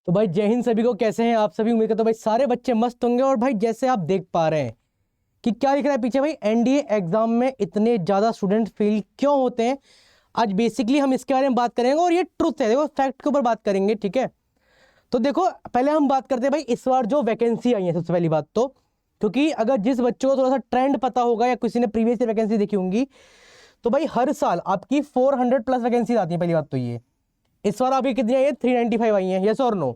तो भाई जय हिंद सभी को। कैसे हैं आप सभी? उम्मीद करता हूं भाई सारे बच्चे मस्त होंगे। और भाई जैसे आप देख पा रहे हैं कि क्या लिख रहा है पीछे, भाई एनडीए एग्जाम में इतने ज़्यादा स्टूडेंट फेल क्यों होते हैं। आज बेसिकली हम इसके बारे में बात करेंगे और ये ट्रुथ है, देखो फैक्ट के ऊपर बात करेंगे, ठीक है। तो देखो पहले हम बात करते हैं भाई इस बार जो वैकेंसी आई है। सबसे पहली बात तो क्योंकि अगर जिस बच्चों को थोड़ा सा ट्रेंड पता होगा या किसी ने प्रीवियस ईयर वैकेंसी देखी होंगी, तो भाई हर साल आपकी 400 प्लस वैकेंसी आती है। पहली बात तो ये इस बार आपकी कितनी आई है? 395 आई है, यस और नो?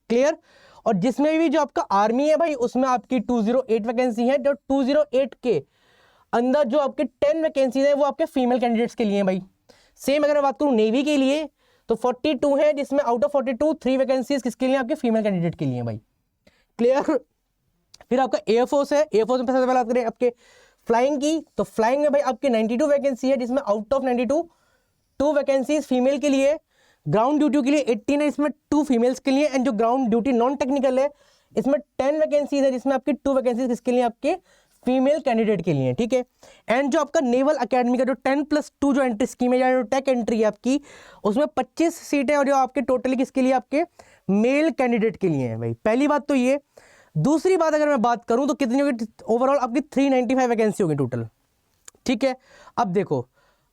क्लियर। और जिसमें भी जो आपका आर्मी है भाई उसमें आपकी 208 वैकेंसी है। जो 208 के अंदर जो आपके 10 वैकेंसी है वो आपके फीमेल कैंडिडेट्स के लिए हैं भाई। सेम अगर मैं बात करूं नेवी के लिए तो 42 है, जिसमें आउट ऑफ 42 3 वैकेंसीज किसके लिए? आपके फीमेल कैंडिडेट के लिए भाई। क्लियर। फिर आपका एयरफोर्स है। एयरफोर्स में सबसे पहले बात करें आपके फ्लाइंग की, तो फ्लाइंग में भाई आपकी 92 वैकेंसी है, जिसमें आउट ऑफ 92 2 वैकेंसीज फीमेल के लिए। ग्राउंड ड्यूटी के लिए 18 है, इसमें 2 फीमेल्स के लिए। एंड जो ग्राउंड ड्यूटी नॉन टेक्निकल है इसमें 10 वैकेंसीज है, जिसमें आपकी 2 वैकेंसीज किसके लिए? आपके फीमेल कैंडिडेट के लिए, ठीक है। एंड जो आपका नेवल अकेडमी का जो 10+2 जो एंट्री स्कीम है या जो टेक एंट्री है आपकी, उसमें 25 सीटें और जो आपके टोटली किसके लिए? आपके मेल कैंडिडेट के लिए है भाई। पहली बात तो ये। दूसरी बात अगर मैं बात करूं तो कितनी होगी ओवरऑल? आपकी 395 वैकेंसी होगी टोटल, ठीक है। अब देखो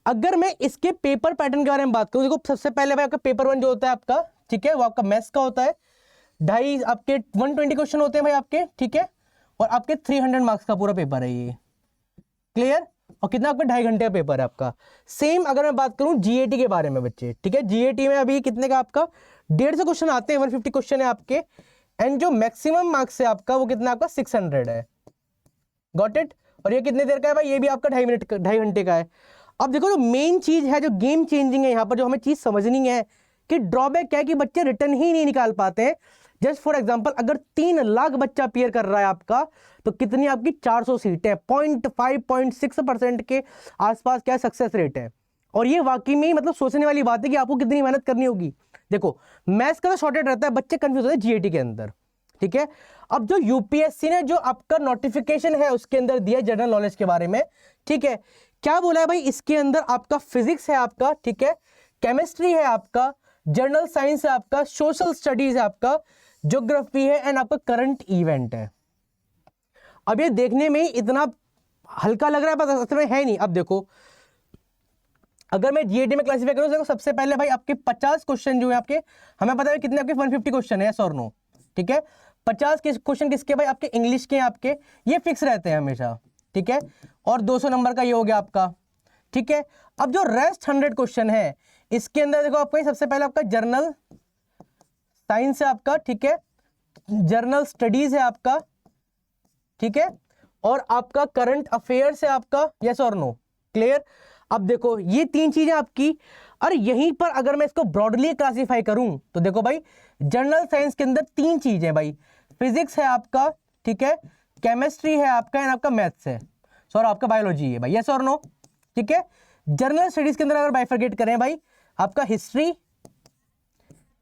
अगर मैं इसके पेपर पैटर्न के बारे में बात करूं, देखो सबसे पहले भाई आपका पेपर 1 जो होता है आपका, ठीक है, वो आपका मैथ्स का होता है। ढाई आपके 120 क्वेश्चन होते हैं भाई आपके, ठीक है। और आपके 300 मार्क्स का पूरा पेपर है ये। क्लियर। और कितना? आपका 2.5 घंटे का पेपर है आपका। सेम अगर मैं बात करूं जीएटी के बारे में बच्चे, ठीक है, जीएटी में अभी कितने का आपका 150 क्वेश्चन आते हैं, 150 क्वेश्चन है आपके। एंड जो मैक्सिमम मार्क्स है आपका वो कितना? आपका 600 है। Got it. और ये कितने देर का है भाई? ये भी आपका 2.5 घंटे का है। अब देखो जो मेन चीज है, जो गेम चेंजिंग है यहाँ पर, जो हमें चीज समझनी है कि ड्रॉबैक क्या है कि बच्चे रिटर्न ही नहीं निकाल पाते हैं। जस्ट फॉर एग्जांपल अगर 3 लाख बच्चा अपीयर कर रहा है आपका, तो कितनी आपकी 400 सीटें, 0.5-0.6% के आसपास क्या सक्सेस रेट है। और ये वाकई में मतलब सोचने वाली बात है कि आपको कितनी मेहनत करनी होगी। देखो मैथ्स का तो शॉर्टेज रहता है, बच्चे कंफ्यूज होते हैं जीएटी के अंदर, ठीक है। अब जो यूपीएससी ने जो आपका नोटिफिकेशन है उसके अंदर दिया जनरल नॉलेज के बारे में, ठीक है, क्या बोला है भाई? इसके अंदर आपका फिजिक्स है आपका, ठीक है, केमिस्ट्री है आपका, जनरल साइंस है आपका, सोशल स्टडीज है आपका, ज्योग्राफी है, एंड आपका करंट इवेंट है। अब ये देखने में इतना हल्का लग रहा है पर असल में है नहीं। अब देखो अगर मैं जीएटी में क्लासिफाई करूं तो सबसे पहले भाई आपके 50 क्वेश्चन जो है आपके, हमें पता है कितने आपके 150 क्वेश्चन है, यस और नो, ठीक है। 50 क्वेश्चन किसके भाई? आपके इंग्लिश के, आपके ये फिक्स रहते हैं हमेशा, ठीक है। और 200 नंबर का ये हो गया आपका, ठीक है। अब जो रेस्ट 100 क्वेश्चन है इसके अंदर देखो आपका सबसे पहले आपका जर्नल साइंस है आपका, ठीक है, जर्नल स्टडीज है आपका, ठीक है, और आपका करंट अफेयर्स है आपका, यस और नो? क्लियर। अब देखो ये 3 चीजें आपकी। और यहीं पर अगर मैं इसको ब्रॉडली क्लासिफाई करूं तो देखो भाई जनरल साइंस के अंदर 3 चीजें भाई, फिजिक्स है आपका, ठीक है, केमिस्ट्री है आपका, एंड आपका मैथ्स है, और आपका बायोलॉजी है भाई, यस और नो? ठीक है। जनरल स्टडीज के अंदर अगर बाइफरकेट करें भाई, आपका हिस्ट्री,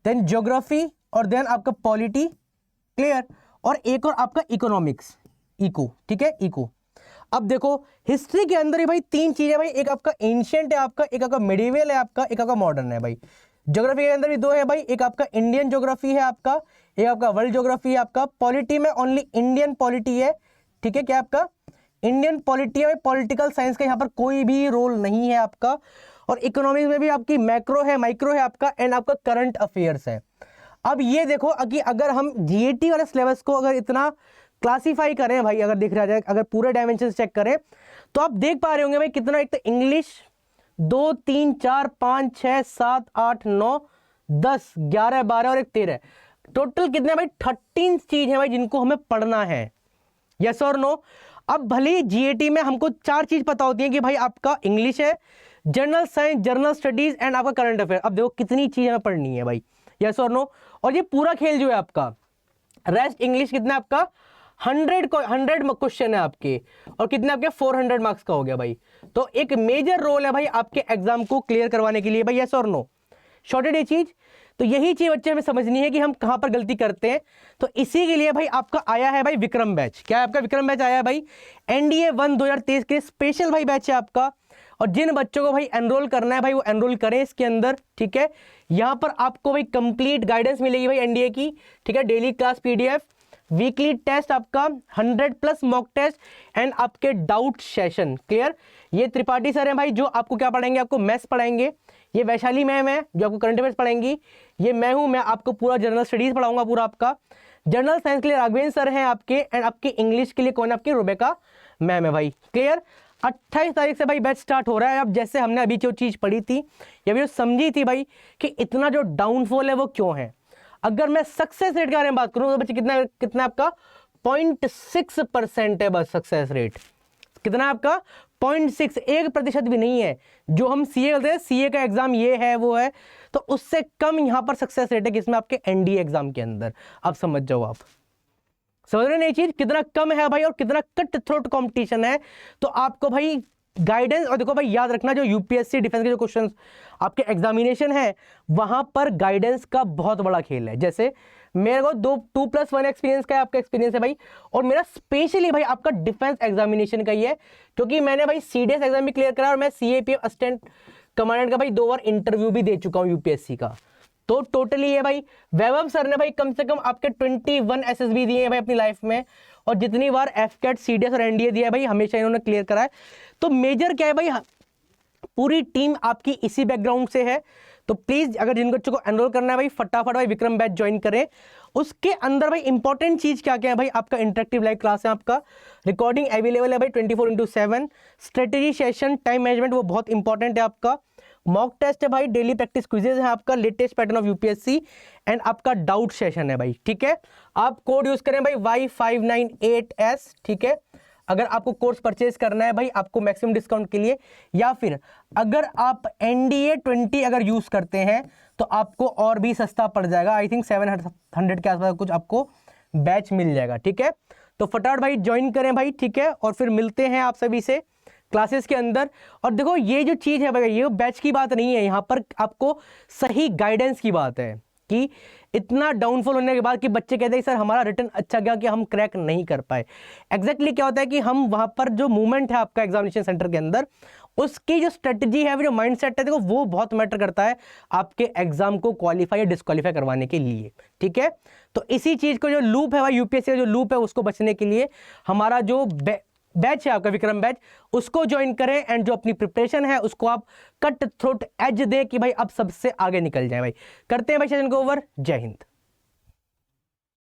देन ज्योग्राफी, और देन आपका पॉलिटी। क्लियर। और एक और आपका इकोनॉमिक्स, इको, ठीक है, इको। अब देखो हिस्ट्री के अंदर ही भाई 3 चीजें भाई, एक आपका एंशिएंट है आपका, एक आपका मिडिवल है आपका, एक आपका मॉडर्न है भाई। ज्योग्राफी के अंदर भी 2 है भाई, एक आपका इंडियन ज्योग्राफी है आपका, एक आपका वर्ल्ड ज्योग्राफी है आपका। पॉलिटी में ओनली इंडियन पॉलिटी है, ठीक है, क्या आपका इंडियन पॉलिटी है। पॉलिटिकल साइंस का यहाँ पर कोई भी रोल नहीं है आपका। और इकोनॉमिक्स में भी आपकी मैक्रो है, माइक्रो है आपका, एंड आपका करंट अफेयर्स है। अब ये देखो कि अगर हम जीएटी वाले सिलेबस को अगर इतना क्लासिफाई करें भाई, अगर देख रहा जाए, अगर पूरे डायमेंशन चेक करें तो आप देख पा रहे होंगे भाई कितना, एक तो इंग्लिश 2 3 4 5 6 7 8 9 10 11 12 और एक 13, टोटल कितने भाई? 13 चीज है भाई जिनको हमें पढ़ना है, यस और नो? अब भले जीएटी में हमको 4 चीज पता होती है कि भाई आपका इंग्लिश है, general science, general studies, and आपका करंट अफेयर। अब देखो कितनी चीज हमें पढ़नी है भाई, यस और नो? और ये पूरा खेल जो है आपका रेस्ट इंग्लिश कितना आपका 100 क्वेश्चन है आपके, और कितने आपके 400 मार्क्स का हो गया भाई। तो एक मेजर रोल है भाई आपके एग्जाम को क्लियर करवाने के लिए भाई, यस और नो? शॉर्टेड ये चीज। तो यही चीज बच्चे हमें समझनी है कि हम कहां पर गलती करते हैं। तो इसी के लिए भाई आपका आया है भाई विक्रम बैच। क्या है आपका? विक्रम बैच आया है भाई, एनडीए 1 2023 के स्पेशल भाई बैच है आपका। और जिन बच्चों को भाई एनरोल करना है भाई वो एनरोल करें इसके अंदर, ठीक है। यहाँ पर आपको भाई कंप्लीट गाइडेंस मिलेगी भाई एनडीए की, ठीक है, daily class PDF, weekly test आपका, 100+ मॉक टेस्ट एंड आपके डाउट सेशन। क्लियर? ये त्रिपाठी सर हैं भाई जो आपको क्या पढ़ाएंगे, आपको मैथ्स पढ़ाएंगे। ये वैशाली मैम है जो आपको करंट अफेयर्स पढ़ाएंगी। ये मैं हूं, मैं आपको पूरा जनरल स्टडीज पढ़ाऊंगा पूरा आपका। जनरल साइंस के लिए राघवेंद्र सर हैं आपके, एंड आपके इंग्लिश के लिए कौन है, आपकी रुबेका मैम है भाई। क्लियर? 28 तारीख से भाई बैच स्टार्ट हो रहा है। अब जैसे हमने अभी जो चीज़ पढ़ी थी या जो समझी थी भाई कि इतना जो डाउनफॉल है वो क्यों है, अगर मैं सक्सेस रेट के बारे में बात करूं तो बच्चे कितना कितना आपका 0.6% है बस सक्सेस रेट। कितना आपका 0.6, 1% भी नहीं है। जो हम सीए करते हैं, सीए का एग्जाम ये है वो है, तो उससे कम यहां पर सक्सेस रेट है किसमें, आपके एनडीए एग्जाम के अंदर। अब समझ जाओ, आप समझ रहे नहीं चीज कितना कम है भाई और कितना कट थ्रोट कंपटीशन है। तो आपको भाई गाइडेंस, और देखो भाई याद रखना जो यूपीएससी डिफेंस के जो क्वेश्चंस आपके एग्जामिनेशन है वहां पर गाइडेंस का बहुत बड़ा खेल है। जैसे मेरे को 2+1 एक्सपीरियंस का आपका एक्सपीरियंस है भाई, और मेरा स्पेशली भाई आपका डिफेंस एग्जामिनेशन का ही है, क्योंकि मैंने भाई सीडीएस एग्जाम भी क्लियर करा और मैं सीएपीएफ असिस्टेंट कमांडेंट का भाई 2 बार इंटरव्यू भी दे चुका हूं यूपीएससी का। तो टोटली ये भाई वैभव सर ने भाई कम से कम आपके 21 एसएसबी दिए हैं भाई अपनी लाइफ में, और जितनी बार एफकेट, सीडीएस और एनडीए दिया है भाई हमेशा इन्होंने क्लियर करा है। तो मेजर क्या है भाई, पूरी टीम आपकी इसी बैकग्राउंड से है। तो प्लीज अगर जिन बच्चों को एनरोल करना है भाई फटाफट भाई विक्रम बैच ज्वाइन करें। उसके अंदर भाई इंपॉर्टेंट चीज क्या क्या है भाई, आपका इंटरेक्टिव लाइव क्लास है, आपका रिकॉर्डिंग अवेलेबल है भाई 24/7, स्ट्रेटेजी सेशन, टाइम मैनेजमेंट वो बहुत इंपॉर्टेंट है आपका, मॉक टेस्ट है भाई, डेली प्रैक्टिस क्विजेज है आपका, latest pattern of UPSC and आपका डाउट सेशन है भाई। ठीक है, आप कोड यूज करें भाई Y598S। ठीक है, अगर आपको कोर्स परचेज करना है भाई आपको मैक्सिमम डिस्काउंट के लिए, या फिर अगर आप NDA 20 अगर यूज करते हैं तो आपको और भी सस्ता पड़ जाएगा। आई थिंक 700 के आसपास कुछ आपको बैच मिल जाएगा। ठीक है, तो फटाफट भाई ज्वाइन करें भाई। ठीक है, और फिर मिलते हैं आप सभी से क्लासेस के अंदर। और देखो ये जो चीज है भाई, ये बैच की बात नहीं है, यहाँ पर आपको सही गाइडेंस की बात है कि इतना डाउनफॉल होने के बाद कि बच्चे कहते हैं सर हमारा रिटर्न अच्छा गया कि हम क्रैक नहीं कर पाए। एग्जैक्टली क्या होता है कि हम वहां पर जो मूवमेंट है आपका एग्जामिनेशन सेंटर के अंदर, उसकी जो स्ट्रेटजी है, जो माइंडसेट है, देखो वो बहुत मैटर करता है आपके एग्जाम को क्वालिफाई या डिस्क्वालीफाई करवाने के लिए। ठीक है, तो इसी चीज को जो लूप है भाई, यूपीएससी का जो लूप है, उसको बचने के लिए हमारा जो बैच है आपका विक्रम बैच, उसको ज्वाइन करें एंड जो अपनी प्रिपरेशन है उसको आप कट थ्रोट एज दे कि भाई अब सबसे आगे निकल जाए भाई। करते हैं भाई सेशन को ओवर। जय हिंद।